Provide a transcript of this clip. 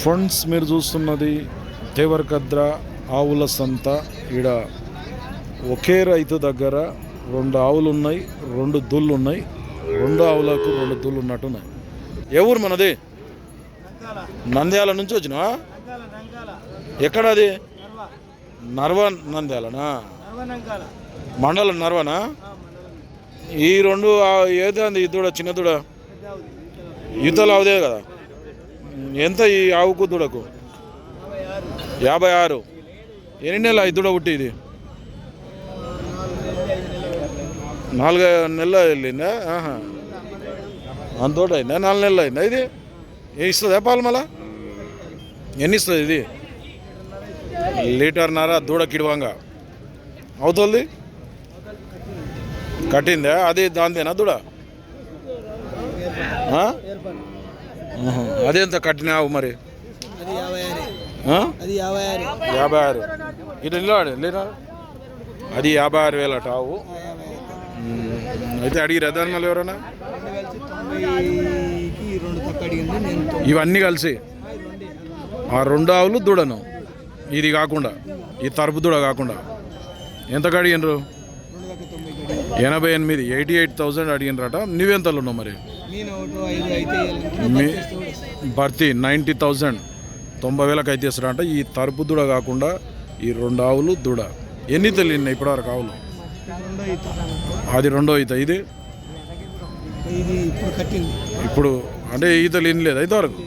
Friends మీరు చూస్తున్నది దేవరకద్ర ఆవుల సంత. ఈడ ఒకే రైతు దగ్గర 2 ఆవులు ఉన్నాయి, 2 దుళ్ళు ఉన్నాయి. 2 ఆవులకు 2 దుళ్ళు ఉన్నట్టున్నాయి. ఏ ఊరు మనది? నంద్యాల నుంచి వచ్చినా? ఎక్కడ అది? నర్వ నంద్యాలనా? మండలం నర్వనా? ఈ 2 ఏది అంది? ఈ దూడ చిన్న దూడ ఈతలు అవుదే కదా. ఎంత ఈ ఆవుకు దూడకు? 56. ఎన్ని నెలలు ఈ దూడ పుట్టి? ఇది 4 నెలలు వెళ్ళిందా? అంతోట అయిందా? 4 నెలలు అయిందా? ఇది ఇస్తుందా పాలు? మళ్ళా ఎన్ని ఇస్తుంది ఇది? లీటర్న్నర దూడ కిడవంగా అవుతుంది. కట్టిందా? అది దాంతేనా దూడ? అదెంత కట్టినావు మరి? 56. ఇటు లేదా? అది 56,000 అట ఆవు. అయితే అడిగిరా దాని మళ్ళీ ఎవరన్నా? ఇవన్నీ కలిసి ఆ 2 ఆవులు దూడను, ఇది కాకుండా, ఈ తరపు దూడ కాకుండా ఎంత అడిగినరు? 88, 88,000 అడిగినరట. నువ్వెంతలు ఉన్నావు మరి? భర్తీ 90,000, 90,000 అయితే ఇస్తారంట. ఈ తరపు దూడ కాకుండా ఈ 2 ఆవులు దూడ. ఎన్ని తెలియన్నాయి ఇప్పటివరకు ఆవులు? అది 2వ ఈత. ఇది ఇప్పుడు అంటే ఈతలు ఎన్ని లేదు అయితే వరకు